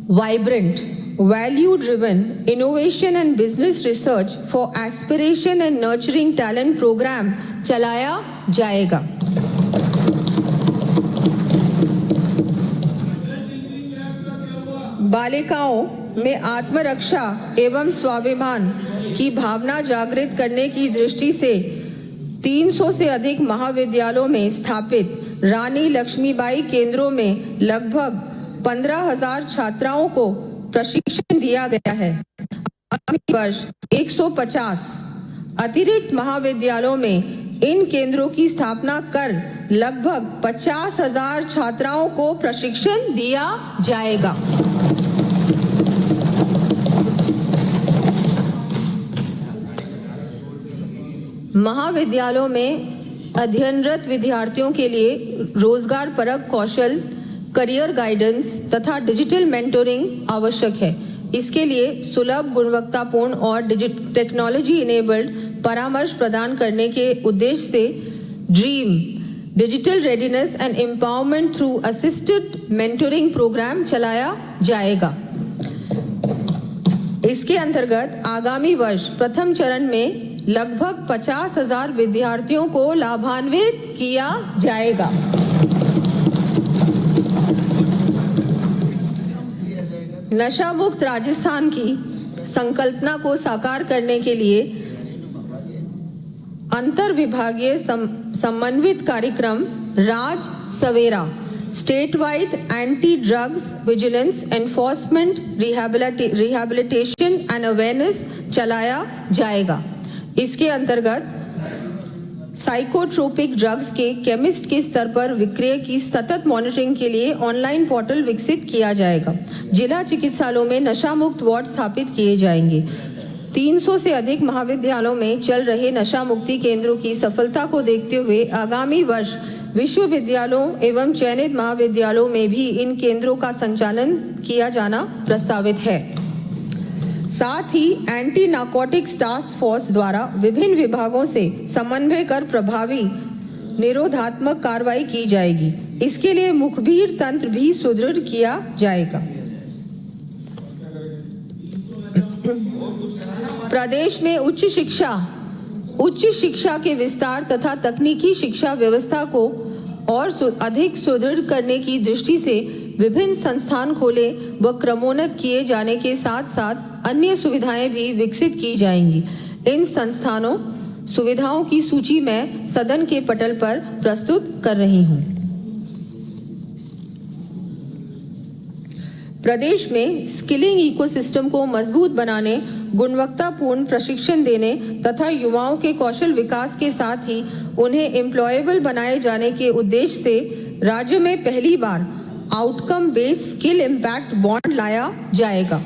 vibrant, value-driven innovation and business research for aspiration and nurturing talent program चलाया जाएगा। बालिकाओं में आत्मरक्षा एवं स्वाभिमान की भावना जागृत करने की दृष्टि से 300 से अधिक महाविद्यालयों में स्थापित रानी लक्ष्मीबाई केंद्रों में लगभग 15,000 छात्राओं को प्रशिक्षण दिया गया है। आगामी वर्ष 150 अतिरिक्त महाविद्यालयों में इन केंद्रों की स्थापना कर लगभग 50,000 छात्राओं को प्रशिक्षण दिया जाएगा। महाविद्यालयों में अध्ययनरत विद्यार्थियों के लिए रोजगार परक कौशल, करियर गाइडेंस तथा डिजिटल मेंटोरिंग आवश्यक है। इसके लिए सुलभ, गुणवत्तापूर्ण और टेक्नोलॉजी इनेबल्ड परामर्श प्रदान करने के उद्देश्य से dream digital readiness and empowerment through assisted mentoring program चलाया जाएगा। इसके अंतर्गत आगामी वर्ष प्रथम चरण में लगभग 50,000 विद्यार्थियों को लाभान्वित किया जाएगा। नशा मुक्त राजस्थान की संकल्पना को साकार करने के लिए अंतर विभागीय समन्वित कार्यक्रम Raj Savera state wide anti drugs vigilance enforcement rehabilitation and awareness चलाया जाएगा। इसके अंतर्गत साइकोट्रोपिक ड्रग्स के केमिस्ट के स्तर पर विक्रय की सतत मॉनिटरिंग के लिए ऑनलाइन पोर्टल विकसित किया जाएगा। जिला चिकित्सालयों में नशा मुक्त वार्ड स्थापित किए जाएंगे। 300 से अधिक महाविद्यालयों में चल रहे नशा मुक्ति केंद्रों की सफलता को देखते हुए आगामी वर्ष विश्वविद्यालयों एवं चयनित महाविद्यालयों में भी इन केंद्रों का संचालन किया जाना प्रस्तावित है। साथ ही एंटी नार्कोटिक्स टास्क फोर्स द्वारा विभिन्न विभागों से समन्वय कर प्रभावी निरोधात्मक कार्रवाई की जाएगी। इसके लिए मुखबिर तंत्र भी सुदृढ़ किया जाएगा। प्रदेश में उच्च शिक्षा के विस्तार तथा तकनीकी शिक्षा व्यवस्था को और अधिक सुदृढ़ करने की दृष्टि से विभिन्न संस्थान खोले व क्रमोन्नत किए जाने के साथ साथ अन्य सुविधाएं भी विकसित की जाएंगी। इन संस्थानों सुविधाओं की सूची मैं सदन के पटल पर प्रस्तुत कर रही हूं। प्रदेश में स्किलिंग इकोसिस्टम को मजबूत बनाने, गुणवत्तापूर्ण प्रशिक्षण देने तथा युवाओं के कौशल विकास के साथ ही उन्हें एम्प्लॉयबल बनाए जाने के उद्देश्य से राज्य में पहली बार outcome based skill impact bond लाया जाएगा।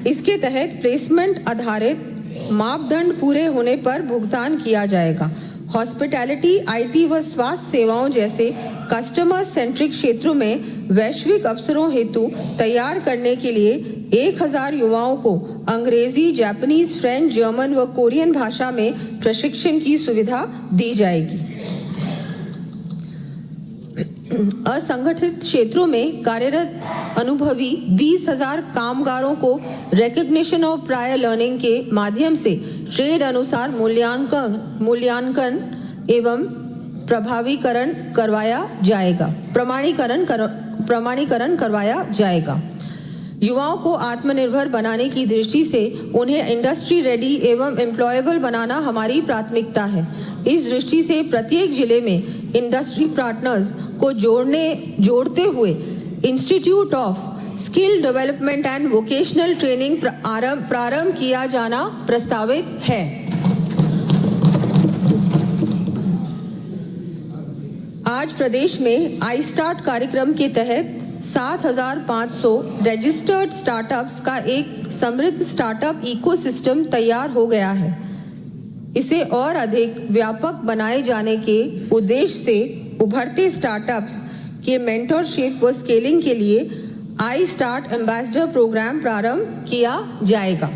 इसके तहत प्लेसमेंट आधारित मापदंड पूरे होने पर भुगतान किया जाएगा। हॉस्पिटैलिटी, आईटी व स्वास्थ्य सेवाओं जैसे कस्टमर सेंट्रिक क्षेत्रों में वैश्विक अवसरों हेतु तैयार करने के लिए 1000 युवाओं को अंग्रेजी, जापानीज, फ्रेंच, जर्मन व कोरियन भाषा में प्रशिक्षण की सुविधा दी जाएगी। असंगठित क्षेत्रों में कार्यरत अनुभवी 20,000 कामगारों को रिकॉग्निशन ऑफ प्रायर लर्निंग के माध्यम से ट्रेड अनुसार मूल्यांकन एवं प्रमाणीकरण करवाया जाएगा। युवाओं को आत्मनिर्भर बनाने की दृष्टि से उन्हें इंडस्ट्री रेडी एवं एम्प्लॉयबल बनाना हमारी प्राथमिकता है। इस दृष्टि से प्रत्येक जिले में इंडस्ट्री पार्टनर्स को जोड़ते हुए institute of skill development and vocational training प्रारंभ किया जाना प्रस्तावित है। आज प्रदेश में आई स्टार्ट कार्यक्रम के तहत 7,500 रजिस्टर्ड स्टार्टअप्स का एक समृद्ध स्टार्टअप इकोसिस्टम तैयार हो गया है। इसे और अधिक व्यापक बनाए जाने के उद्देश्य से उभरते स्टार्टअप्स के मेंटरशिप व स्केलिंग के लिए आई स्टार्ट एम्बेसडर प्रोग्राम प्रारंभ किया जाएगा।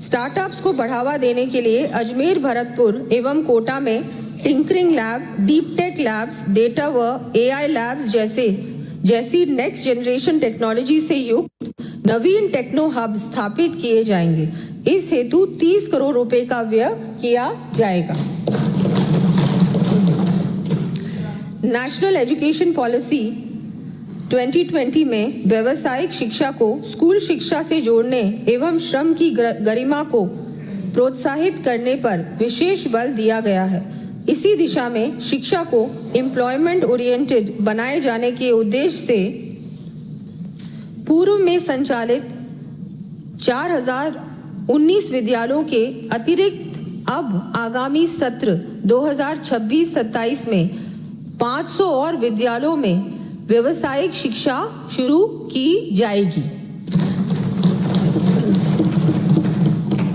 स्टार्टअप्स को बढ़ावा देने के लिए अजमेर, भरतपुर एवं कोटा में tinkering lab, deep Tech Labs, data व एआई लैब्स जैसे जैसी नेक्स्ट जनरेशन टेक्नोलॉजी से युक्त नवीन टेक्नो हब स्थापित किए जाएंगे। इस हेतु 30 करोड़ रुपए का व्यय किया जाएगा। नेशनल एजुकेशन पॉलिसी 2020 में व्यावसायिक शिक्षा को स्कूल शिक्षा से जोड़ने एवं श्रम की गरिमा को प्रोत्साहित करने पर विशेष बल दिया गया है। इसी दिशा में शिक्षा को एम्प्लॉयमेंट ओरिएंटेड बनाए जाने के उद्देश्य से पूर्व में संचालित 4019 विद्यालयों के अतिरिक्त अब आगामी सत्र 2026-27 में 500 और विद्यालयों में व्यावसायिक शिक्षा शुरू की जाएगी।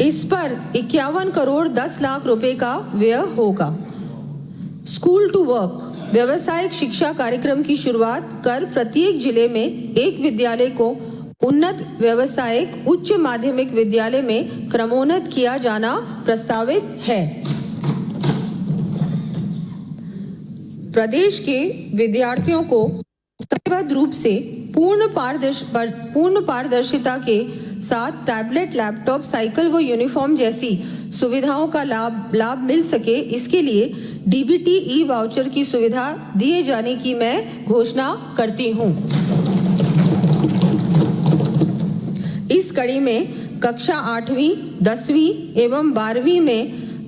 इस पर 51 करोड़ 10 लाख रुपए का व्यय होगा। स्कूल टू वर्क व्यावसायिक शिक्षा कार्यक्रम की शुरुआत कर प्रत्येक जिले में एक विद्यालय को उन्नत व्यावसायिक उच्च माध्यमिक विद्यालय में क्रमोन्नत किया जाना प्रस्तावित है। प्रदेश के विद्यार्थियों को समयबद्ध रूप से पूर्ण पारदर्शिता के साथ टैबलेट, लैपटॉप, साइकिल व यूनिफॉर्म जैसी सुविधाओं का लाभ मिल सके, इसके लिए डीबीटी ई वाउचर की सुविधा दिए जाने की मैं घोषणा करती हूं। इस कड़ी में कक्षा 8वीं, 10वीं एवं 12वीं में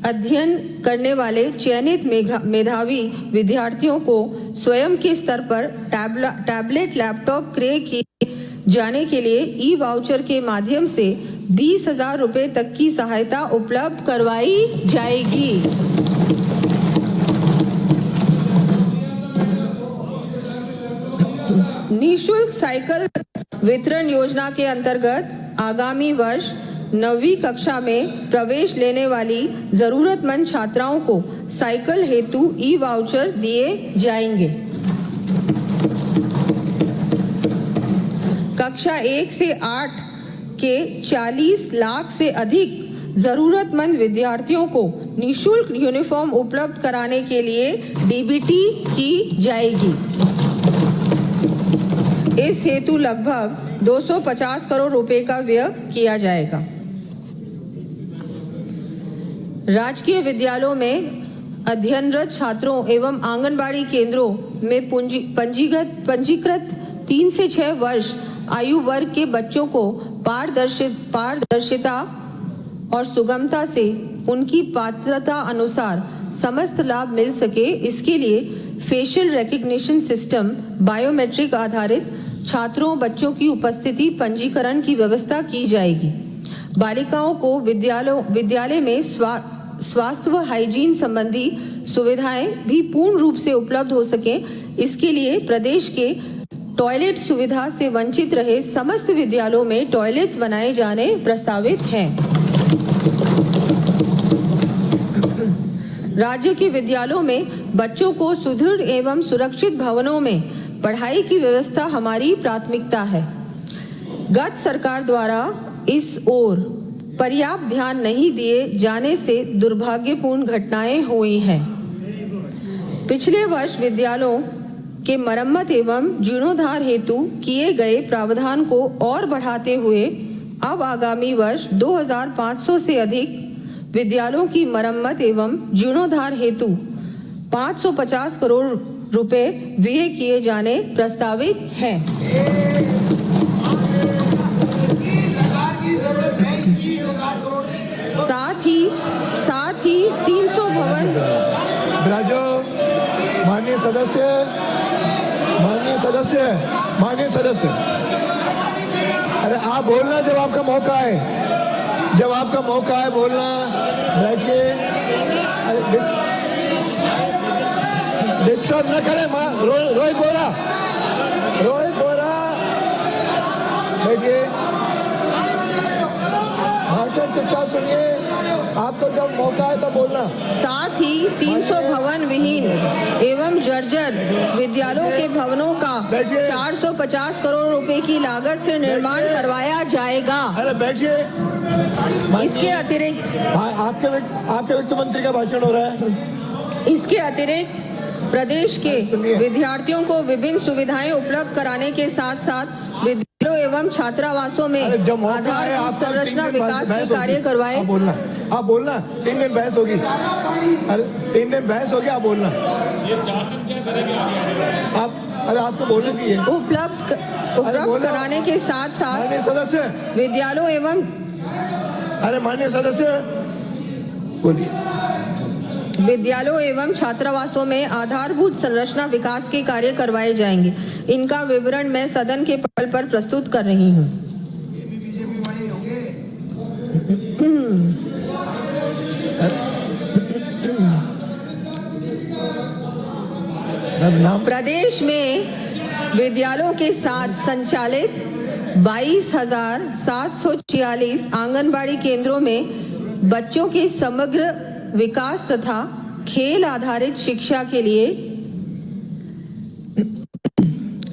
अध्ययन करने वाले चयनित मेधावी विद्यार्थियों को स्वयं के स्तर पर टैबलेट, लैपटॉप क्रय किए जाने के लिए ई वाउचर के माध्यम से 20,000 रुपए तक की सहायता उपलब्ध करवाई जाएगी। निःशुल्क साइकिल वितरण योजना के अंतर्गत आगामी वर्ष 9वीं कक्षा में प्रवेश लेने वाली जरूरतमंद छात्राओं को साइकिल हेतु ई वाउचर दिए जाएंगे। कक्षा 1 से 8 के 40 लाख से अधिक जरूरतमंद विद्यार्थियों को निःशुल्क यूनिफॉर्म उपलब्ध कराने के लिए डीबीटी की जाएगी। इस हेतु लगभग 250 करोड़ रुपए का व्यय किया जाएगा। राजकीय विद्यालयों में अध्ययनरत छात्रों एवं आंगनबाड़ी केंद्रों में पंजीकृत 3 से 6 वर्ष आयु वर्ग के बच्चों को पारदर्शिता और सुगमता से उनकी पात्रता अनुसार समस्त लाभ मिल सके, इसके लिए फेशियल रिकग्निशन सिस्टम, बायोमेट्रिक आधारित छात्रों बच्चों की उपस्थिति पंजीकरण की व्यवस्था की जाएगी। बालिकाओं को विद्यालय में स्वास्थ्य व हाइजीन संबंधी सुविधाएं भी पूर्ण रूप से उपलब्ध हो सके, इसके लिए प्रदेश के टॉयलेट सुविधा से वंचित रहे समस्त विद्यालयों में टॉयलेट्स बनाए जाने प्रस्तावित हैं। राज्य के विद्यालयों में बच्चों को सुदृढ़ एवं सुरक्षित भवनों में पढ़ाई की व्यवस्था हमारी प्राथमिकता है। गत सरकार द्वारा इस ओर पर्याप्त ध्यान नहीं दिए जाने से दुर्भाग्यपूर्ण घटनाएं हुई हैं। पिछले वर्ष विद्यालयों के मरम्मत एवं जीर्णोद्धार हेतु किए गए प्रावधान को और बढ़ाते हुए अब आगामी वर्ष 2500 से अधिक विद्यालयों की मरम्मत एवं जीर्णोद्धार हेतु 550 करोड़ रुपए व्यय किए जाने प्रस्तावित हैं। साथ ही 300 भवन। माननीय सदस्य, अरे आप बोलना जब आपका मौका है बोलना। बैठिए, अरे डिस्टर्ब न करें। रोहित बोरा बैठिए, भाषण चुपचाप सुनिए। आपको जब मौका है तब बोलना। साथ ही 300 भवन विहीन एवं जर्जर विद्यालयों के भवनों का 450 करोड़ रुपए की लागत से निर्माण करवाया जाएगा। अरे बैठिए। इसके अतिरिक्त आपके वित्त मंत्री का भाषण हो रहा है। इसके अतिरिक्त प्रदेश के सुनिए। विद्यार्थियों को विभिन्न सुविधाएं उपलब्ध कराने के साथ साथ विद्यालयों एवं छात्रावासों में अरे जब मौका है आधारभूत आपका संरचना 3 दिन विकास बहस के कार्य होगी। करवाए। आप बोलना 3 दिन बहस होगी। अरे 3 दिन बहस होगी, आप बोलना। ये 4 दिन क्या करेंगे आप अरे आपको बोलने की है। उपलब्ध बोलो। कराने के साथ साथ माननीय सदस्य, विद्यालयों एवं अरे माननीय सदस्य बोलिए। विद्यालयों एवं छात्रावासों में आधारभूत संरचना विकास के कार्य करवाए जाएंगे। इनका विवरण मैं सदन के पटल पर प्रस्तुत कर रही हूँ। प्रदेश में विद्यालयों के साथ संचालित 22,746 आंगनबाड़ी केंद्रों में बच्चों के समग्र विकास तथा खेल आधारित शिक्षा के लिए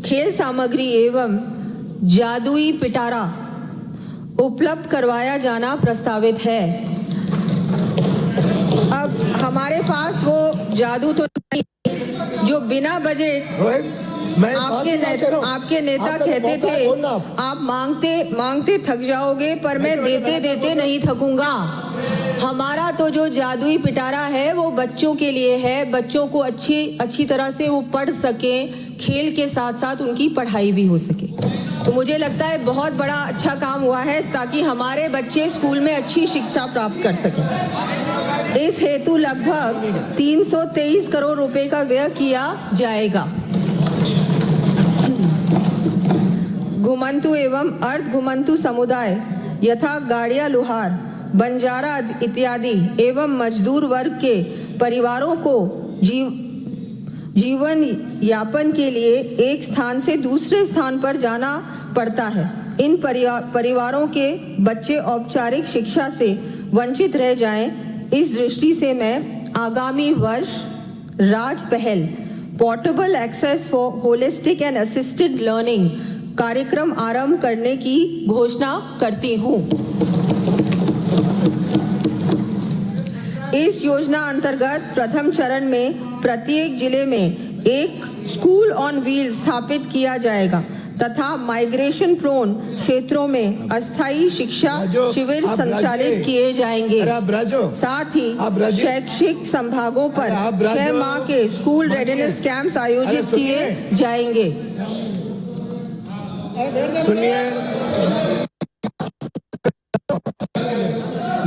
खेल सामग्री एवं जादुई पिटारा उपलब्ध करवाया जाना प्रस्तावित है। अब हमारे पास वो जादू तो नहीं जो बिना बजट मैं आपके नेता कहते थे आप मांगते थक जाओगे, पर मैं देते नहीं थकूंगा। हमारा तो जो जादुई पिटारा है वो बच्चों के लिए है, बच्चों को अच्छी तरह से वो पढ़ सके, खेल के साथ साथ उनकी पढ़ाई भी हो सके। तो मुझे लगता है बहुत बड़ा अच्छा काम हुआ है ताकि हमारे बच्चे स्कूल में अच्छी शिक्षा प्राप्त कर सकें। इस हेतु लगभग 323 करोड़ रुपए का व्यय किया जाएगा। घुमंतु एवं अर्ध घुमंतु समुदाय यथा गाड़िया लुहार, बंजारा इत्यादि एवं मजदूर वर्ग के परिवारों को जीवन यापन के लिए एक स्थान से दूसरे स्थान पर जाना पड़ता है। इन परिवारों के बच्चे औपचारिक शिक्षा से वंचित रह जाएं, इस दृष्टि से मैं आगामी वर्ष Raj Pahal portable access for holistic and assisted learning कार्यक्रम आरंभ करने की घोषणा करती हूँ। इस योजना अंतर्गत प्रथम चरण में प्रत्येक जिले में एक स्कूल ऑन व्हील स्थापित किया जाएगा तथा माइग्रेशन प्रोन क्षेत्रों में अस्थायी शिक्षा शिविर संचालित किए जाएंगे। साथ ही शैक्षिक संभागों पर 6 माह के स्कूल रेडीनेस कैंप्स आयोजित किए जाएंगे। सुनिए,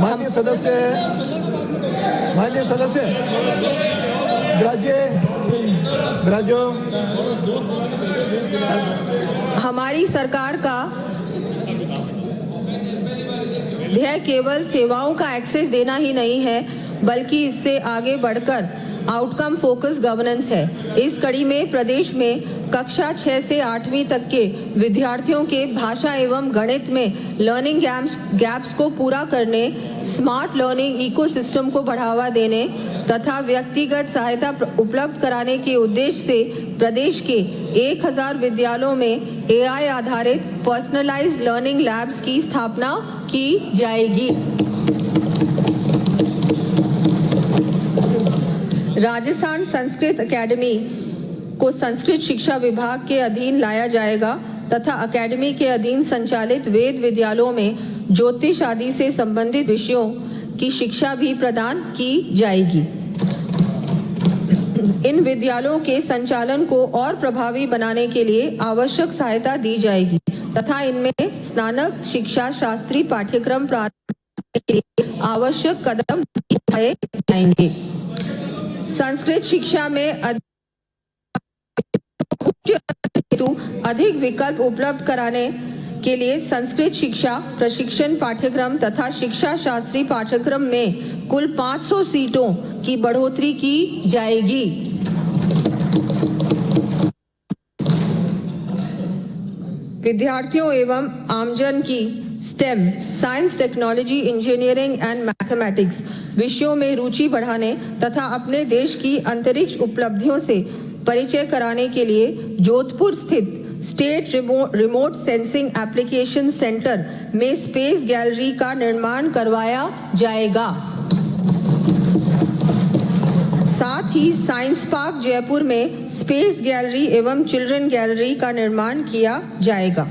माननीय सदस्य ब्राजो हमारी सरकार का ध्येय केवल सेवाओं का एक्सेस देना ही नहीं है, बल्कि इससे आगे बढ़कर आउटकम फोकस गवर्नेंस है। इस कड़ी में प्रदेश में कक्षा 6 से 8वीं तक के विद्यार्थियों के भाषा एवं गणित में लर्निंग गैप्स को पूरा करने, स्मार्ट लर्निंग इकोसिस्टम को बढ़ावा देने तथा व्यक्तिगत सहायता उपलब्ध कराने के उद्देश्य से प्रदेश के 1000 विद्यालयों में AI आधारित पर्सनलाइज्ड लर्निंग लैब्स की स्थापना की जाएगी। राजस्थान संस्कृत अकेडमी को संस्कृत शिक्षा विभाग के अधीन लाया जाएगा तथा अकेडमी के अधीन संचालित वेद विद्यालयों में ज्योतिष आदि से संबंधित विषयों की शिक्षा भी प्रदान की जाएगी। इन विद्यालयों के संचालन को और प्रभावी बनाने के लिए आवश्यक सहायता दी जाएगी तथा इनमें स्नातक शिक्षा शास्त्री पाठ्यक्रम प्रारंभ करने के लिए आवश्यक कदम उठाए जाएंगे। संस्कृत शिक्षा में अधिक विकल्प उपलब्ध कराने के लिए संस्कृत शिक्षा प्रशिक्षण पाठ्यक्रम तथा शिक्षा शास्त्री पाठ्यक्रम में कुल 500 सीटों की बढ़ोतरी की जाएगी। विद्यार्थियों एवं आमजन की stem science technology engineering and mathematics विषयों में रुचि बढ़ाने तथा अपने देश की अंतरिक्ष उपलब्धियों से परिचय कराने के लिए जोधपुर स्थित state remote sensing application centre में स्पेस गैलरी का निर्माण करवाया जाएगा। साथ साथ ही साइंस पार्क जयपुर में स्पेस गैलरी एवं चिल्ड्रन गैलरी का निर्माण किया जाएगा।